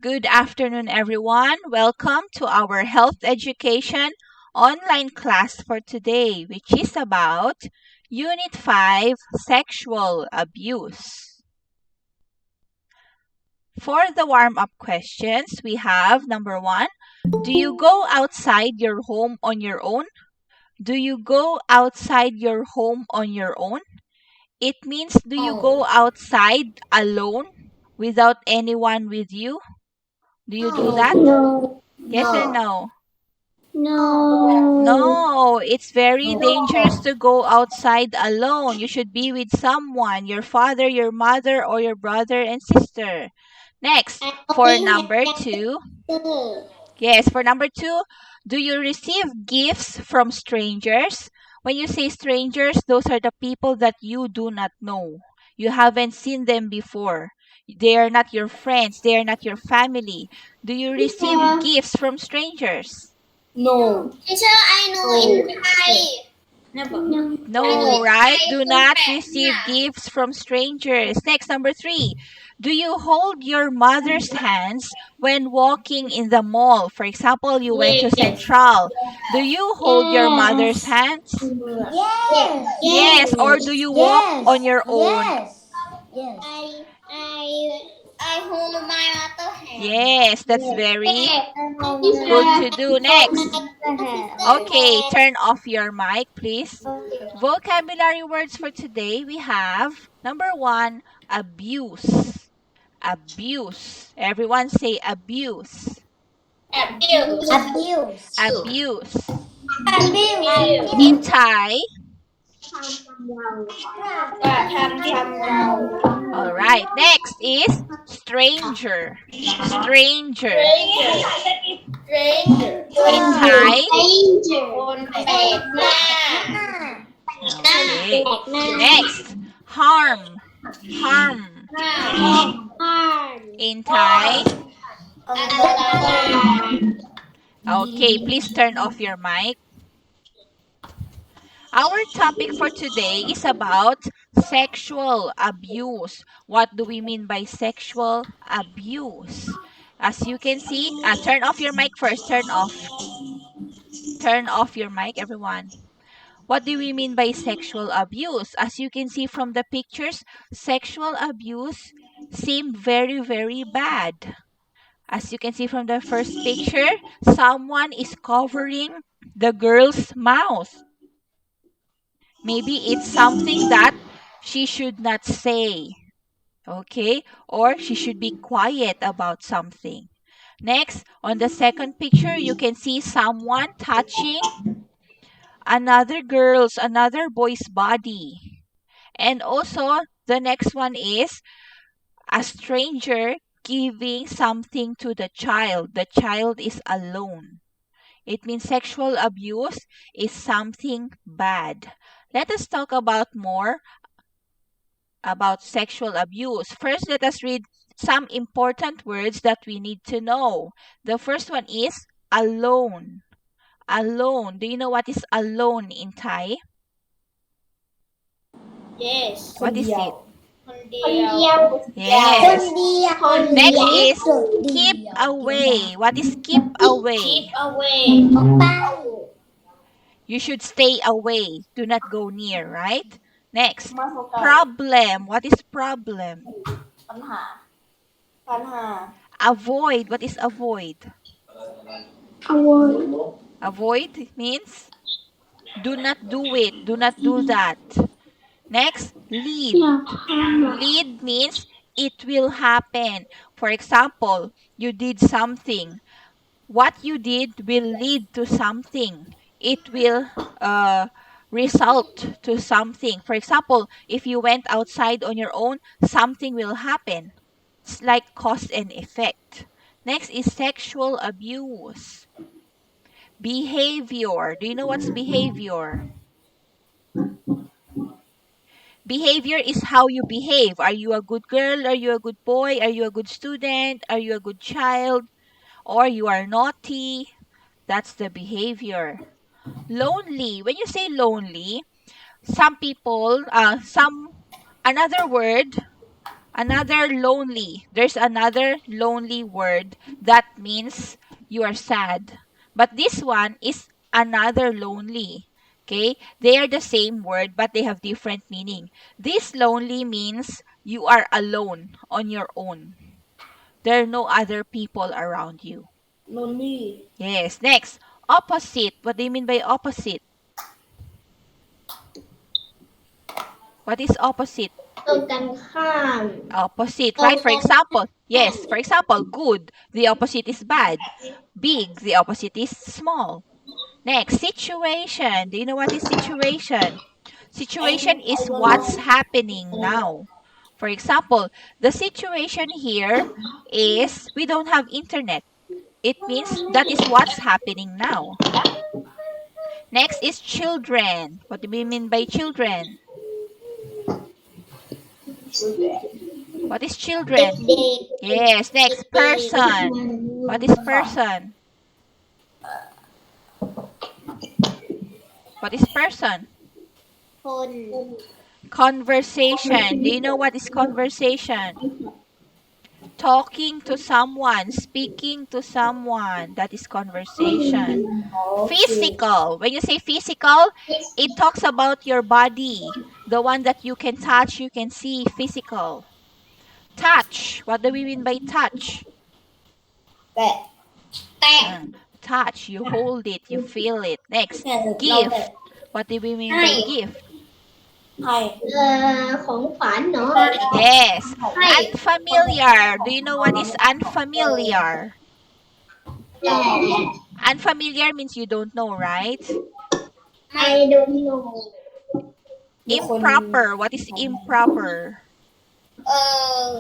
Good afternoon, everyone. Welcome to our health education online class for today, which is about Unit 5 Sexual Abuse. For the warm up questions, we have number 1. Do you go outside your home on your own? Do you go outside your home on your own? It means, do you go outside alone without anyone with you? Do you do that? No. Yes or no? No. No, it's very dangerous to go outside alone. You should be with someone, your father, your mother, or your brother and sister. Next, for number 2. Yes, for number 2, do you receive gifts from strangers? When you say strangers, those are the people that you do not know. You haven't seen them before. They are not your friends, they are not your family. Do you receive gifts from strangers? No. Teacher, I know in Thai. Never. No, right? Do not receive gifts from strangers. Next, number 3. Do you hold your mother's hands when walking in the mall? For example, you went to Yes. Central. Do you hold your mother's hands? Yes. Yes, or do you walk on your own? Yes. Yes. I hold my mother hand. Yes, that's very good to do. Next. Okay, turn off your mic, please. Vocabulary words for today, we have number 1, abuse. Abuse. Everyone say abuse. Abuse. Abuse. Abuse. Abuse. In Thai, กระทำชำเรา all right. Next is stranger. Stranger. Stranger. In Thai, คนแปลกหน้า okay. Next, harm. Harm. In Thai, อันตราย okay. Please turn off your mic. Our topic for today is about sexual abuse. What do we mean by sexual abuse? As you can see, turn off your mic first. Turn off. Turn off your mic, everyone. What do we mean by sexual abuse? As you can see from the pictures, sexual abuse seem very, very bad. As you can see from the first picture, someone is covering the girl's mouth. Maybe it's something that she should not say, okay? Or she should be quiet about something. Next, on the second picture, you can see someone touching another boy's body. And also, the next one is a stranger giving something to the child. The child is alone. It means sexual abuse is something bad. Let us talk about more about sexual abuse. First, let us read some important words that we need to know. The first one is alone. Alone. Do you know what is alone in Thai? yes What is it? คนเดียว Yes. คนเดียว Next is คนเดียว keep away. What is keep away? keep away ไป You should stay away. Do not go near, right? Next, problem. What is problem? ปัญหา Avoid. What is avoid? อโวย Avoid means do not do it. Do not do that. Next, lead. อยากทำ Lead means it will happen. For example, you did something. What you did will lead to something. It will result to something. For example, if you went outside on your own, something will happen. It's like cause and effect. Next is sexual abuse. Behavior. Do you know what's behavior? Behavior is how you behave. Are you a good girl? Are you a good boy? Are you a good student? Are you a good child? Or you are naughty? That's the behavior. Lonely. When you say lonely, some people, another word Another lonely. There's another lonely word that means you are sad. But this one is another lonely. Okay? They are the same word, but they have different meaning. This lonely means you are alone on your own. There are no other people around you. Lonely. Yes. Next, opposite. What do you mean by opposite? What is opposite? ตรงกันข้าม Opposite, right? For example, yes, for example, good. The opposite is bad. Big, the opposite is small. Next, situation. Do you know what is situation? Situation is what's happening now. For example, the situation here is we don't have internet. It means that is what's happening now. Next is children. What do we mean by children? What is เ children? ด็ก Yes, next, person. What is person? What is person? คน Conversation. Do you know what is conversation? Talking to someone, speaking to someone. That is conversation. Physical. When you say physical, it talks about your body. The one that you can touch, you can see, physical. Touch. What do we mean by touch? แตะ แตะ Touch. You hold it, you feel it. Next, แตะ gift. What do we mean by gift? ให้ ของขวัญเนาะ Yes. Unfamiliar. Do you know what is unfamiliar? แต่ Unfamiliar means you don't know, right? I don't know Improper. What is improper? เออ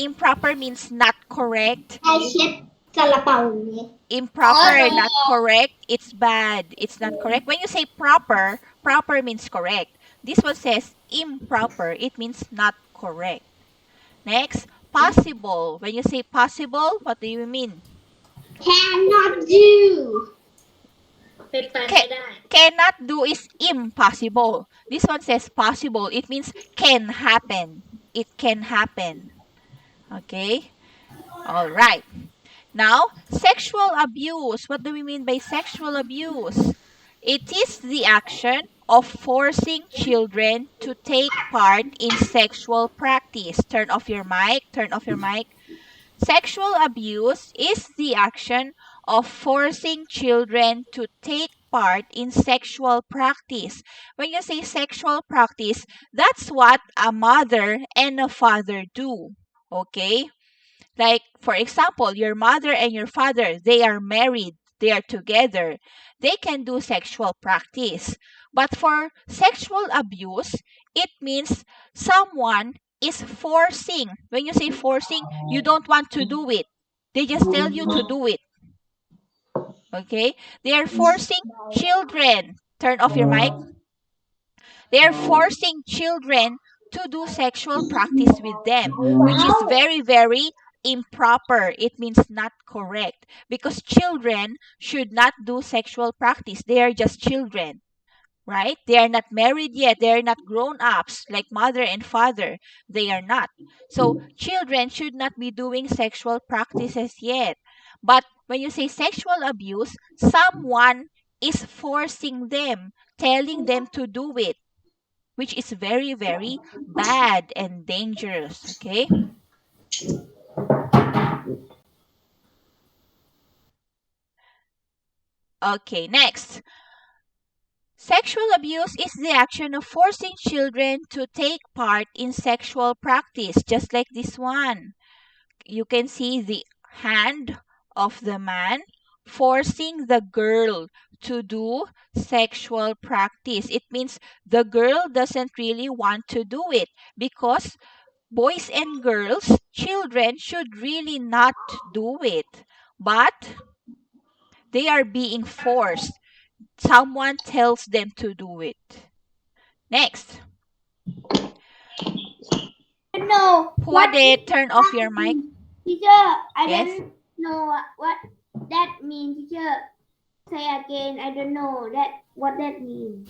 Improper means not correct. ไอเช็ดซาลาเปาอย่างนี้ Improper, not correct. It's bad. It's not correct. When you say proper, proper means correct. This one says improper. It means not correct. Next, possible. When you say possible, what do you mean? cannot do เป็นไปไม่ได้ Cannot do is impossible. This one says possible. It means can happen. It can happen. Okay? All right. Now, sexual abuse. What do we mean by sexual abuse? It is the action of forcing children to take part in sexual practice. Turn off your mic. Turn off your mic. Sexual abuse is the action of forcing children to take part in sexual practice. When you say sexual practice, that's what a mother and a father do. Okay? Like, for example, your mother and your father, they are married, they are together. They can do sexual practice. But for sexual abuse, it means someone is forcing. When you say forcing, you don't want to do it. They just tell you to do it. Okay? They are forcing children. Turn off your mic. They are forcing children to do sexual practice with them, which is very, very improper. It means not correct. Because children should not do sexual practice. They are just children. Right? They are not married yet. They are not grown ups like mother and father. They are not. So children should not be doing sexual practices yet. But when you say sexual abuse, someone is forcing them, telling them to do it, which is very, very bad and dangerous. Okay? Okay, next. Sexual abuse is the action of forcing children to take part in sexual practice, just like this one. You can see the hand of the man forcing the girl to do sexual practice. It means the girl doesn't really want to do it because boys and girls, children should really not do it. But they are being forced. Someone tells them to do it. Next. no Puade, turn off your mic. teacher I Yes. don't know what that means teacher say again I don't know that what that means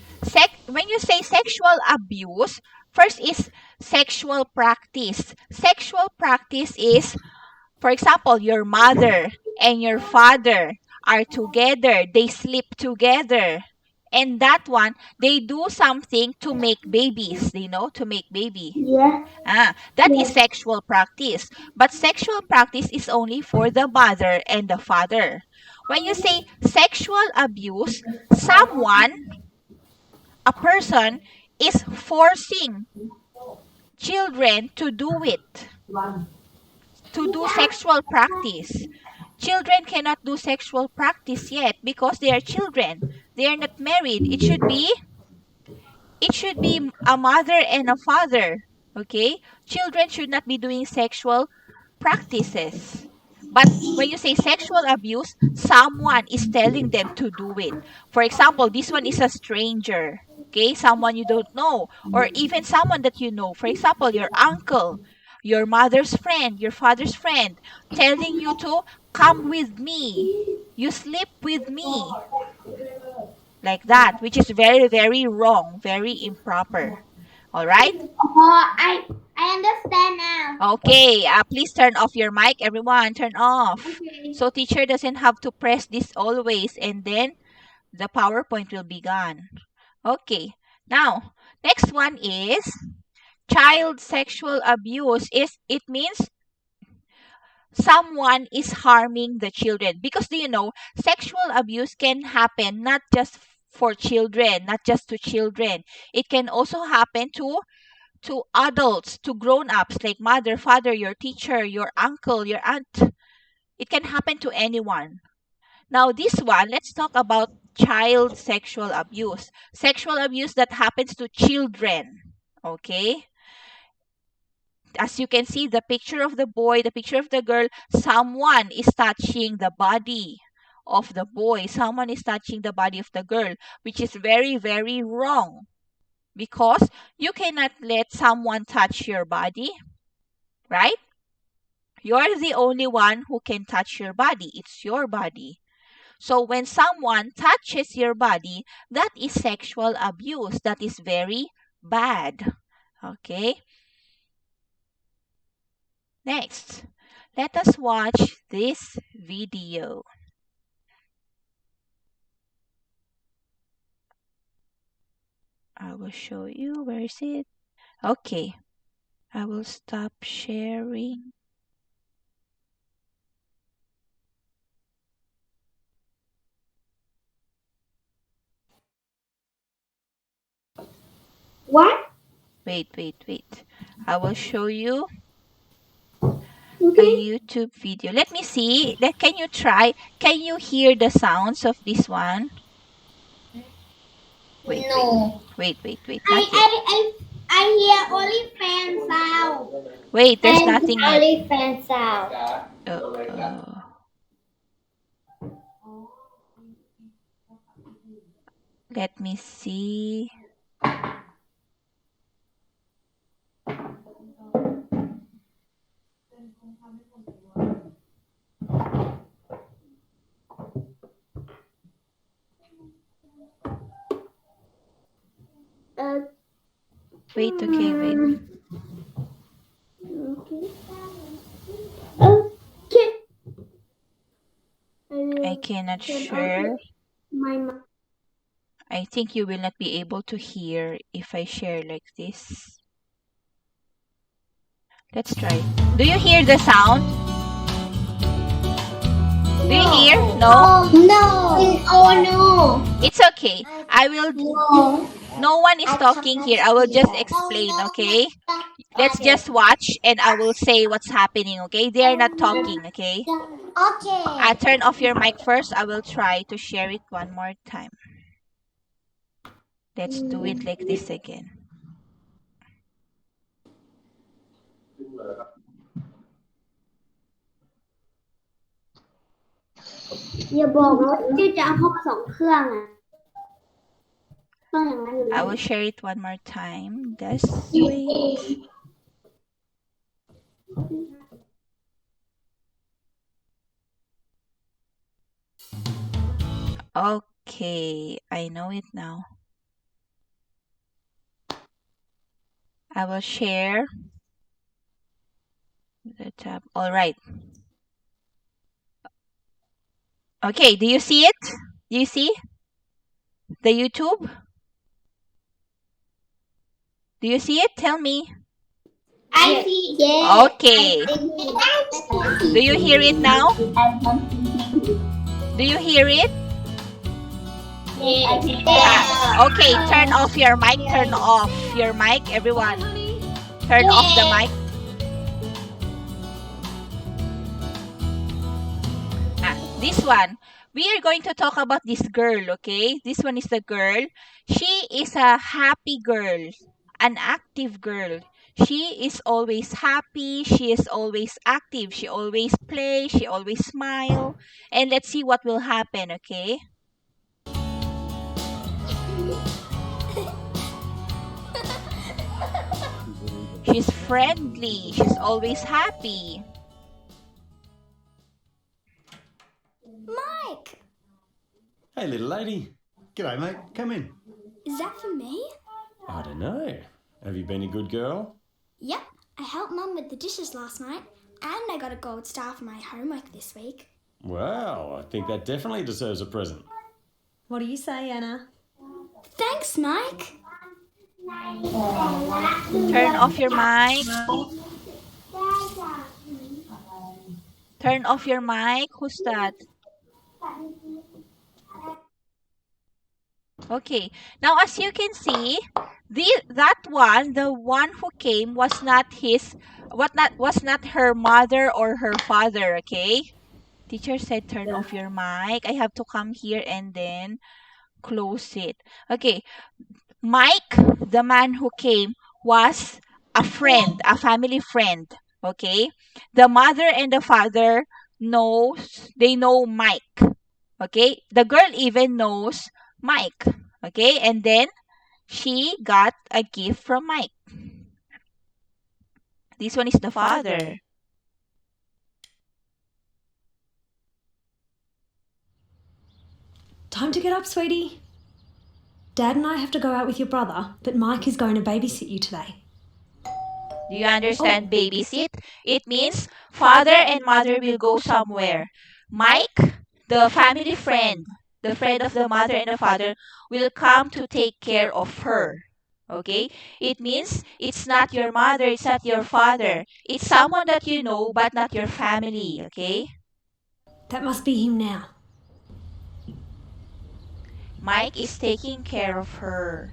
When you say sexual abuse, first is sexual practice. Sexual practice is, for example, your mother and your father are together, they sleep together. And that one, they do something to make babies, to make baby. Yeah. That is sexual practice. But sexual practice is only for the mother and the father. When you say sexual abuse, a person is forcing children to do it, to do sexual practice. Children cannot do sexual practice yet because they are children. They are not married. It should be a mother and a father. Okay? Children should not be doing sexual practices. But when you say sexual abuse, someone is telling them to do it. For example, this one is a stranger. Okay? Someone you don't know. Or even someone that you know. For example, your uncle, your mother's friend, your father's friend, telling you to come with me. You sleep with me. Like that, which is very, very wrong, very improper. All right? Oh, I understand now. Okay, please turn off your mic, everyone. Turn off. Okay. So teacher doesn't have to press this always, and then the PowerPoint will be gone. Okay. Now, next one is child sexual abuse. It means someone is harming the children, because do you know sexual abuse can happen not just for children, not just to children. It can also happen to adults, to grown-ups like mother, father, your teacher, your uncle, your aunt. It can happen to anyone. Now this one, let's talk about child sexual abuse. Sexual abuse that happens to children. Okay? As you can see, the picture of the boy, the picture of the girl, someone is touching the body of the boy, someone is touching the body of the girl, which is very, very wrong, because you cannot let someone touch your body, right? You're the only one who can touch your body. It's your body. So when someone touches your body, that is sexual abuse. That is very bad. Okay? Next, let us watch this video. I will show you. Where is it? Okay. I will stop sharing. What? Wait. I will show you a Okay. YouTube video. Let me see. Can you try? Can you hear the sounds of this one? Wait. No. Not yet. I hear only fan sound. Wait, there's And nothing yet. only fans out. Uh, let me see. Wait, okay, wait. Okay. Okay. I cannot share. My I think you will not be able to hear if I share like this. Let's try. Do you hear the sound? Do you hear? No? No. Oh no. It's okay. No. No one is talking here. I will just explain, okay? Let's just watch and I will say what's happening, okay? They are not talking, okay? Okay. I turn off your mic first. I will try to share it one more time. Let's do it like this again. อย่าบอกนะว่าที่จะเอาเข้ามา2 เครื่องอ่ะต้องอย่างนั้นอยู่แล้ I ว will share it one more time. Just wait. Okay, I know it now. I will share the tab. All right. Okay, do you see it? Do you see the YouTube? Do you see it? Tell me. I see. Yes. Okay. Do you hear it now? Do you hear it? Okay, turn off your mic. Turn off your mic, everyone. Turn off the mic. This one. We are going to talk about this girl, okay? This one is the girl. She is a happy girl, an active girl. She is always happy. She is always active. She always plays. She always smile. And let's see what will happen, okay? She's friendly. She's always happy. Mike, Hey, little lady. G'day, mate. Come in. is that for me? I don't know. Have you been a good girl? Yep, I helped Mum with the dishes last night, and I got a gold star for my homework this week. Well, I think that definitely deserves a present. What do you say, Anna? Thanks, Mike. Turn off your mic. Turn off your mic. Who's that? Okay. Now, as you can see, the one who came was not her mother or her father. Okay. Teacher said turn off your mic. I have to come here and then close it. Okay. Mike, the man who came, was a friend, a family friend. Okay. The mother and the father know Mike. Okay. The girl even knows Mike. Okay. And then she got a gift from Mike. This one is the father. Time to get up, sweetie. Dad and I have to go out with your brother, but Mike is going to babysit you today. Do you understand babysit? It means father and mother will go somewhere. Mike, the family friend, the friend of the mother and the father, will come to take care of her. Okay? It means it's not your mother, it's not your father. It's someone that you know, but not your family. Okay? That must be him now. Mike is taking care of her.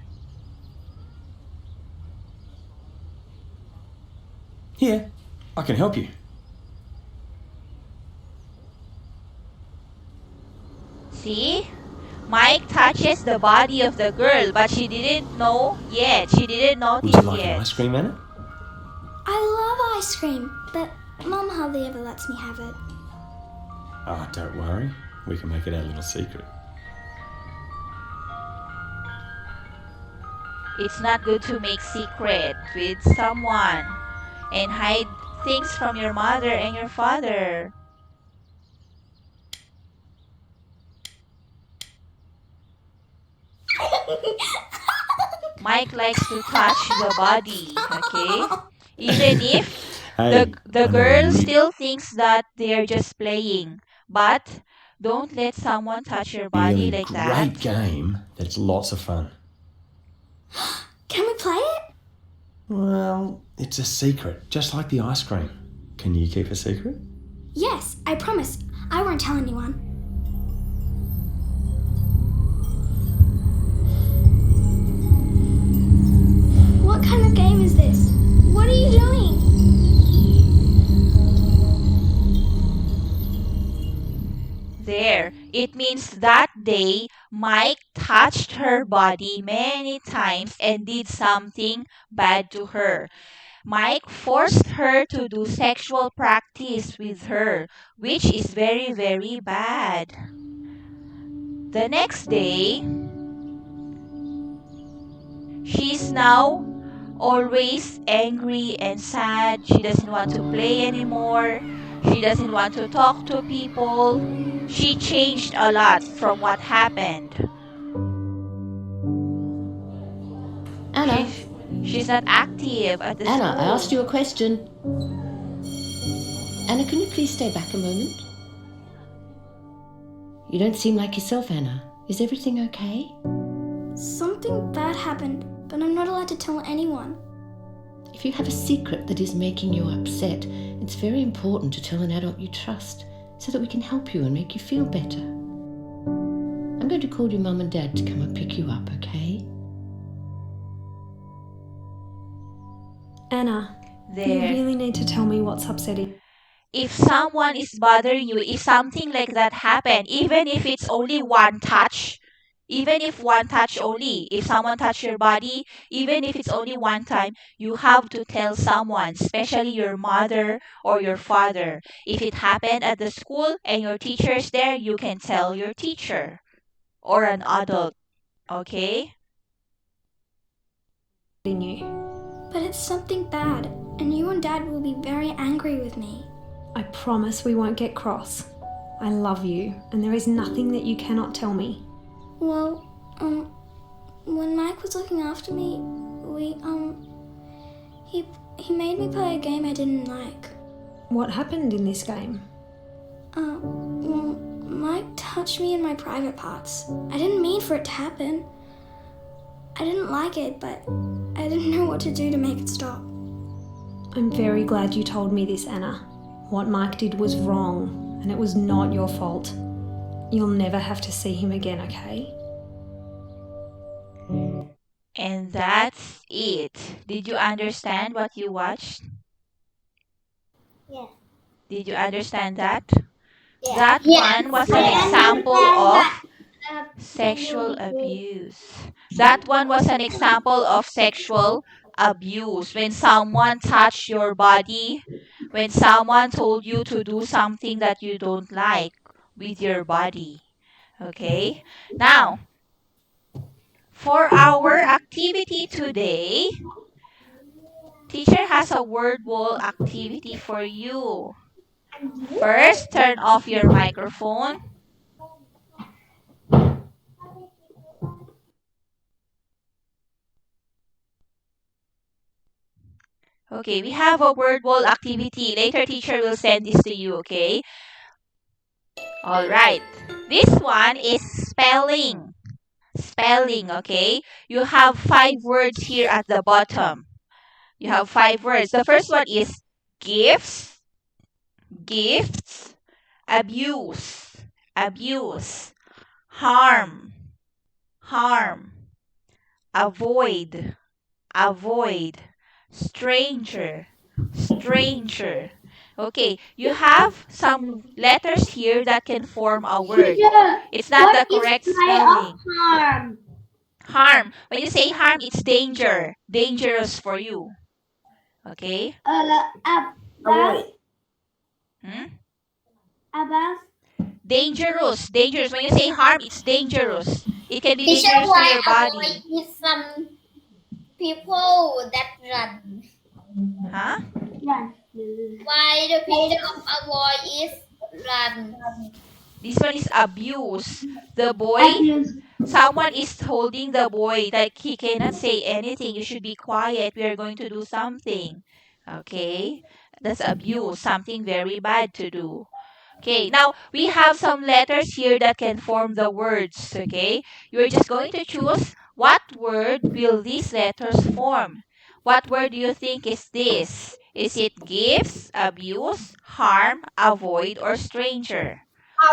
Here, I can help you. See? Mike touches the body of the girl, but she didn't know yet. She didn't notice Would you like yet. an ice cream, Anna? I love ice cream, but Mum hardly ever lets me have it. Oh, don't worry. We can make it our little secret. It's not good to make secret with someone and hide things from your mother and your father. Mike likes to touch the body, okay? Even if Hey, the I know girl you- still thinks that they're just playing. But don't let someone touch your body really like great that. game that's lots of fun. Can we play it? Well, it's a secret, just like the ice cream. Can you keep a secret? Yes, I promise. I won't tell anyone. What kind of game is this? What are you doing? There, it means that day Mike touched her body many times and did something bad to her. Mike forced her to do sexual practice with her, which is very, very bad. The next day, she's now always angry and sad. She doesn't want to play anymore. She doesn't want to talk to people. She changed a lot from what happened. Anna, She's- She's not active at the Anna, school. I asked you a question. Anna, can you please stay back a moment? You don't seem like yourself, Anna. Is everything okay? Something bad happened, but I'm not allowed to tell anyone. If you have a secret that is making you upset, it's very important to tell an adult you trust so that we can help you and make you feel better. I'm going to call your mum and dad to come and pick you up, okay? Anna, you There. really need to tell me what's upsetting. If someone is bothering you, if something like that happened, even if it's only one touch, even if one touch only, if someone touch your body, even if it's only one time, you have to tell someone, especially your mother or your father. If it happened at the school and your teacher is there, you can tell your teacher or an adult. Okay? In you. But it's something bad, and you and Dad will be very angry with me. I promise we won't get cross. I love you, and there is nothing that you cannot tell me. Well, when Mike was looking after me, he made me play a game I didn't like. What happened in this game? Well, Mike touched me in my private parts. I didn't mean for it to happen. I didn't like it, but I didn't know what to do to make it stop. I'm very glad you told me this, Anna. What Mike did was wrong, and it was not your fault. You'll never have to see him again, okay? And that's it. Did you understand what you watched? Yes. Did you understand that? Yes. That Yes. one was an I example understand of sexual abuse. That one was an example of sexual abuse. When someone touched your body, when someone told you to do something that you don't like with your body. Okay? Now, for our activity today, teacher has a word wall activity for you. First, turn off your microphone. Okay, we have a word wall activity. Later, teacher will send this to you, okay? All right. This one is spelling. Spelling, okay? You have 5 words here at the bottom. You have 5 words. The first one is gifts, gifts, abuse, abuse, harm, harm, avoid, avoid, stranger, stranger. Okay, you have some letters here that can form a word. Teacher, It's not the what correct is kind of spelling. harm? Harm. When you say harm, it's danger. Dangerous for you. Okay? Abas, Hmm? abas, Dangerous. Dangerous. When you say harm, it's dangerous. It can be Teacher, dangerous to why your body. avoid some people that run? Huh? run. Why the picture of avoid is run? This one is abuse. The boy, Abuse. someone is holding the boy like he cannot say anything. You should be quiet. We are going to do something. Okay? That's abuse. Something very bad to do. Okay, now we have some letters here that can form the words. Okay? You're just going to choose what word will these letters form. What word do you think is this? Is it gifts, abuse, harm, avoid, or stranger?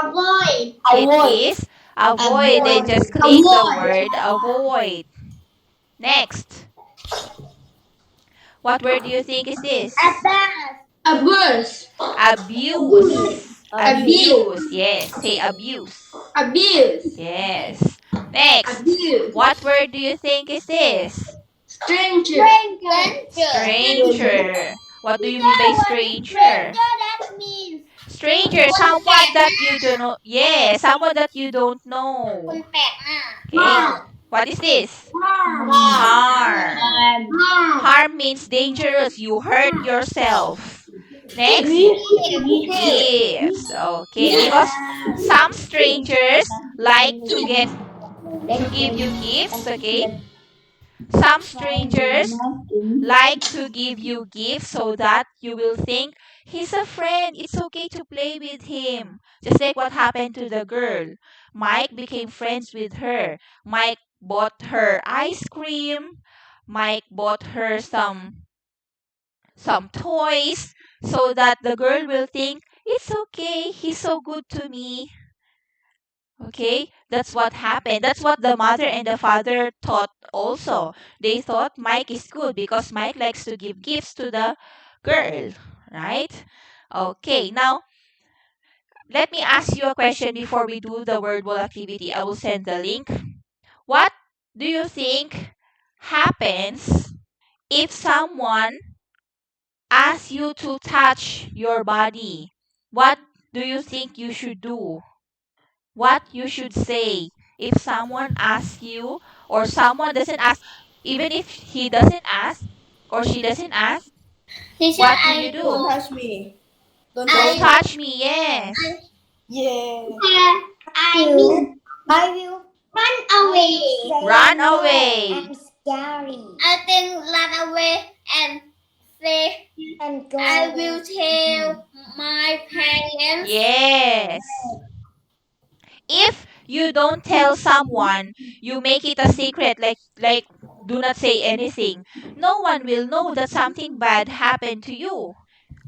Avoid. It is avoid. Then just click the word avoid. Next. What word do you think is this? Abuse. Abuse. Abuse. Yes. Say abuse. Abuse. Yes. Next. Abuse. What word do you think is this? Stranger. Stranger. What do you mean by stranger? That means Stranger, someone that you don't know. Yeah, someone that you don't know. คนแปลกหน้า Okay. What is this? Harm. Harm means dangerous. You hurt yourself. Next, gifts. Okay, because some strangers like to give you gifts. Okay, Some strangers like to give you gifts so that you will think he's a friend. It's okay to play with him. Just like what happened to the girl. Mike became friends with her. Mike bought her ice cream. Mike bought her some toys so that the girl will think it's okay. He's so good to me. Okay, that's what happened. That's what the mother and the father thought also. They thought Mike is good because Mike likes to give gifts to the girl, right? Okay, now let me ask you a question before we do the word wall activity. I will send the link. What do you think happens if someone asks you to touch your body? What do you think you should do? What you should say if someone asks you or someone doesn't ask, even if he doesn't ask or she doesn't ask, Teacher, what do I you do? will. Touch me. Don't Don't touch touch me, yes. Yeah. I will I will run away. Run away. I'm scary. I think run away and say And go I will tell my parents. Yes. If you don't tell someone, you make it a secret, like do not say anything. No one will know that something bad happened to you.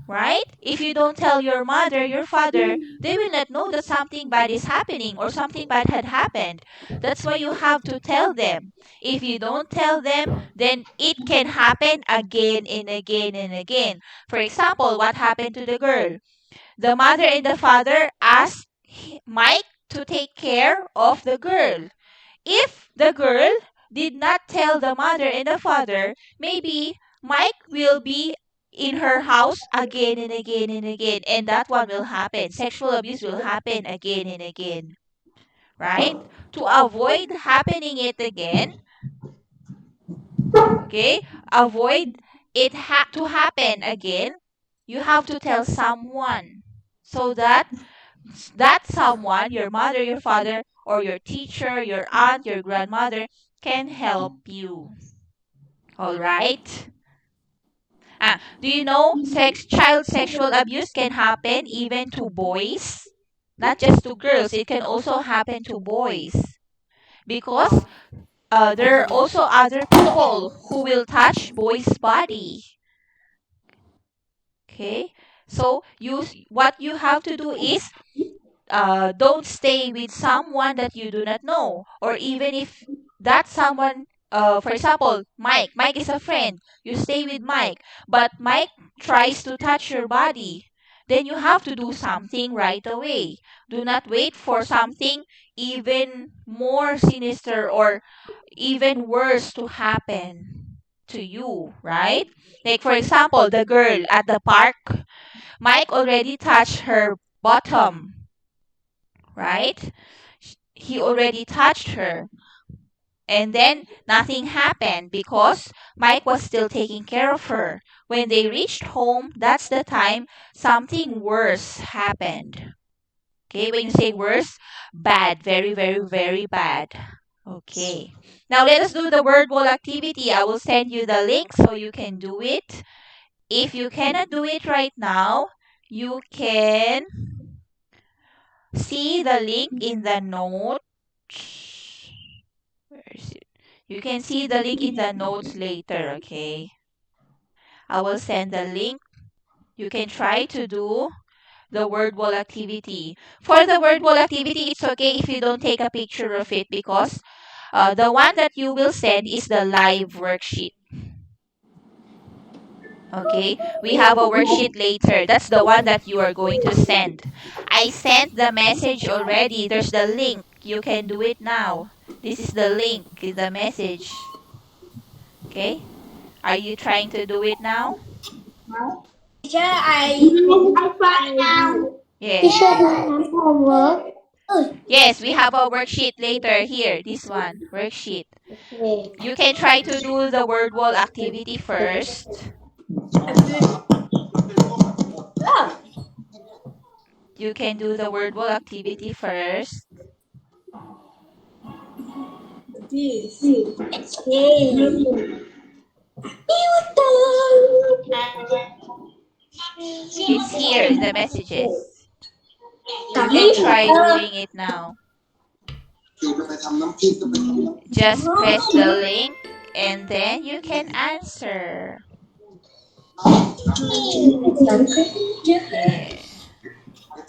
Right? If you don't tell your mother, your father, they will not know that something bad is happening or something bad had happened. That's why you have to tell them. If you don't tell them, then it can happen again and again and again. For example, what happened to the girl? The mother and the father asked Mike to take care of the girl. If the girl did not tell the mother and the father, maybe Mike will be in her house again and again and again, and that one will happen. Sexual abuse will happen again and again, right? To avoid happening it again, okay, avoid it to happen again, you have to tell someone so that that someone, your mother, your father, or your teacher, your aunt, your grandmother, can help you. All right? Do you know child sexual abuse can happen even to boys? Not just to girls, it can also happen to boys. Because there are also other people who will touch boys' body. Okay? So what you have to do is don't stay with someone that you do not know, or even if that someone, for example, Mike is a friend, you stay with Mike, but Mike tries to touch your body, then you have to do something right away. Do not wait for something even more sinister or even worse to happen to you, right? Like for example, the girl at the park, Mike already touched her bottom, right? He already touched her. And then nothing happened because Mike was still taking care of her. When they reached home, that's the time something worse happened. Okay, when you say worse, bad, very, very, very bad. Okay. Now let us do the word wall activity. I will send you the link so you can do it. If you cannot do it right now, you can see the link in the notes. Where is it? You can see the link in the notes later, okay? I will send the link. You can try to do the word wall activity. For the word wall activity, it's okay if you don't take a picture of it because the one that you will send is the live worksheet. Okay, we have a worksheet later. That's the one that you are going to send. I sent the message already. There's the link. You can do it now. This is the link, the message. Okay? Are you trying to do it now? Teacher, I find now. Yes. homework. Yes, we have a worksheet later here. This one, worksheet. You can try to do the word wall activity first. You can do the word wall activity first. It's here in the messages. You can try doing it now. Just press the link and then you can answer. Yeah.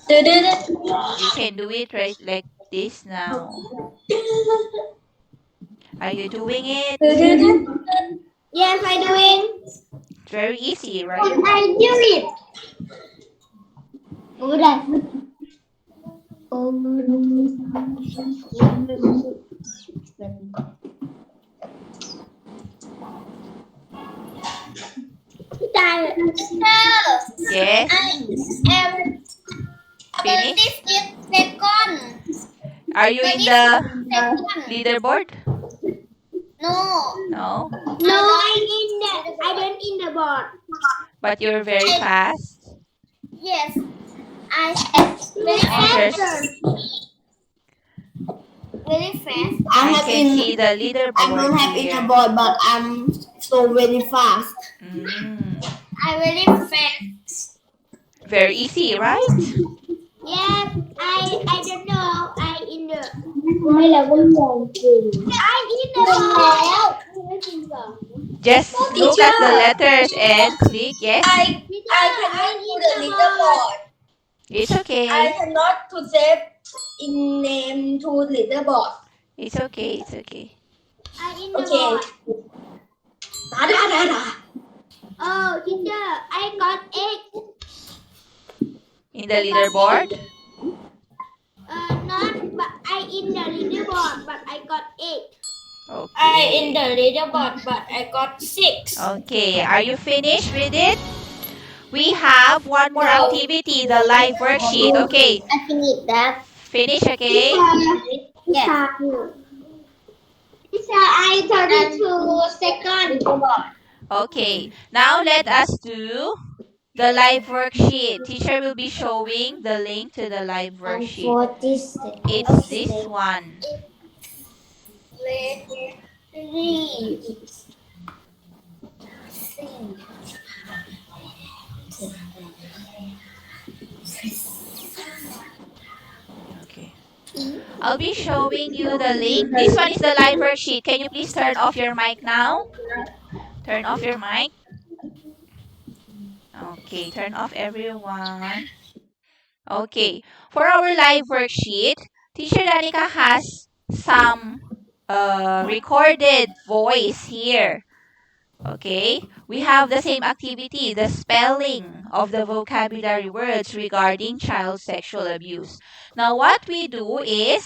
You can do it right like this now. Are you doing it? Yes, I doing. Very easy, right? I do it. Yes. Finish? 26 seconds. Are you in the 26 seconds. leaderboard? No. No. No, I don't in the board. But you're very fast. Yes. I Answers. very fast. I can see the leaderboard here. but I'm so very fast. I very fast. Very easy, right? Yes, I don't know. I in the board. Just look at the letters and click. Yes. I cannot put the leaderboard. It's okay. I cannot to save in name to leaderboard. It's okay. It's okay. I in the Okay. board. Oh, teacher, I got 8. In the leaderboard? Not, but I in the leaderboard, but I got 8. Okay. I in the leaderboard, but I got 6. Okay. Are you finished with it? We have one more activity, the live worksheet. Okay. I finished that. Finish, okay? Yes. Teacher, I 32 seconds. Okay. Now let us do the live worksheet. Teacher will be showing the link to the live worksheet. It's this one. Okay. I'll be showing you the link. This one is the live worksheet. Can you please turn off your mic now? Turn off your mic. Okay, turn off everyone. Okay, for our live worksheet, Teacher Danica has some recorded voice here. Okay, we have the same activity, the spelling of the vocabulary words regarding child sexual abuse. Now, what we do is,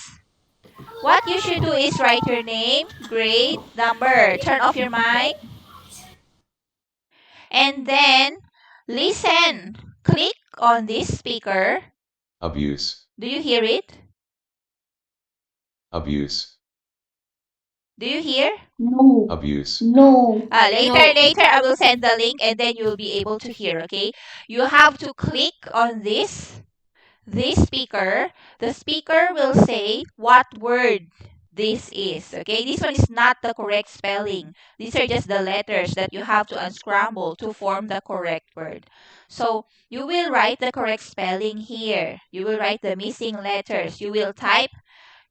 what you should do is write your name, grade, number. Turn off your mic. And then, listen. Click on this speaker. Abuse. Do you hear it? Abuse. Do you hear? No. Abuse. No. Later, I will send the link and then you will be able to hear, okay? You have to click on this speaker. The speaker will say what word this is, okay? This one is not the correct spelling. These are just the letters that you have to unscramble to form the correct word. So, you will write the correct spelling here. You will write the missing letters. You will type,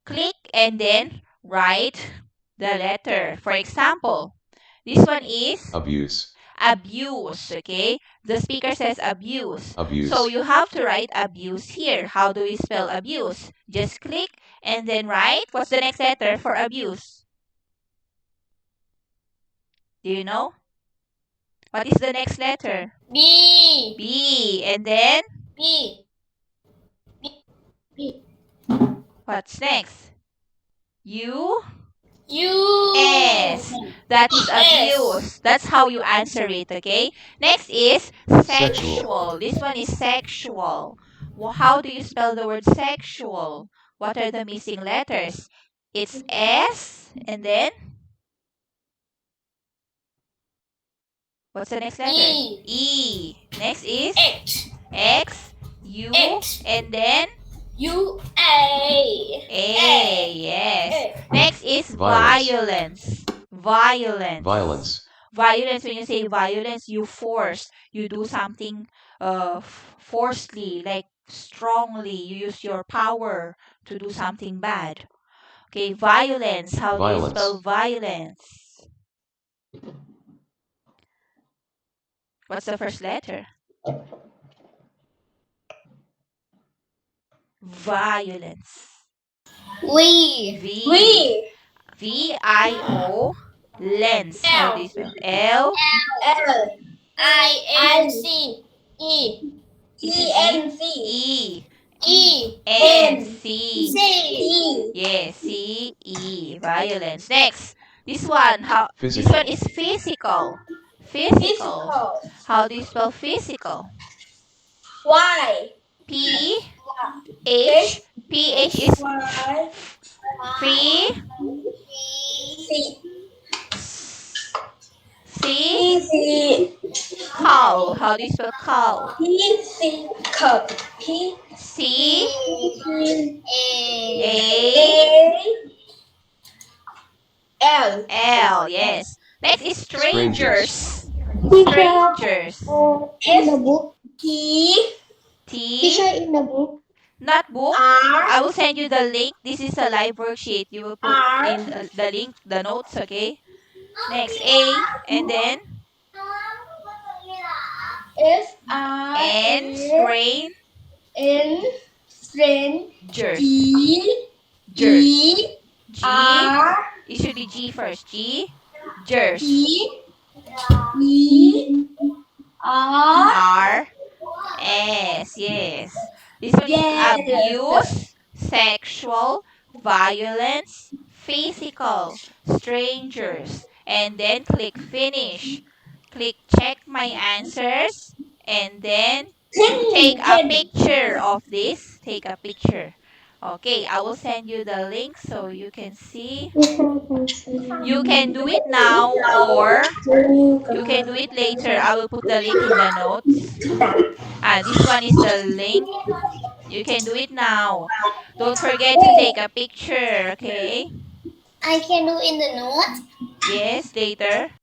click, and then write the letter. For example, this one is Abuse. abuse, okay? The speaker says abuse. Abuse. So you have to write abuse here. How do we spell abuse? Just click and then write. What's the next letter for abuse? Do you know? What is the next letter? B. B. And then? B. What's next? U. U. S. That is abuse. That's how you answer it, okay? Next is sexual. This one is sexual. Well, how do you spell the word sexual? What are the missing letters? It's S and then? What's the next letter? E. E. Next is X. X, U, X. and then U. S. A, yes. Next is Violence. Violence. Violence. Violence, when you say violence, you force. You do something forcefully, like strongly. You use your power to do something bad. Okay, violence. How do you Violence. spell violence? What's the first letter? Violence. V. V. V-I-O. Lens. How do you spell? L. INC. E. E. N. C. C. Yes, C-E. Violence. Next. This one. This Physical. one is physical. Physical. How do you spell physical? Y. P-H. P-H is Y. free. C. C. Cow. How do you spell cow? Physical. P. C. A. A. L. L. Yes. Next is strangers. Strangers. Strangers. In the book. T. T. in the book. Not book. R. I will send you the link. This is a live worksheet. You will put in the link, the notes, okay? Next, A. And then S. R. N. Strain. N. Strangers. G. Jers. G. G. R. It should be G first. G. Jers. E. E. R. R. S. Yes. This one is Yes. abuse, sexual, violence, physical, strangers. And then click finish. Click check my answers. And then take a picture of this. Take a picture. Okay, I will send you the link so you can see. You can do it now or you can do it later. I will put the link in the notes. This one is the link. You can do it now. Don't forget to take a picture, okay? I can do in the note. Yes, later.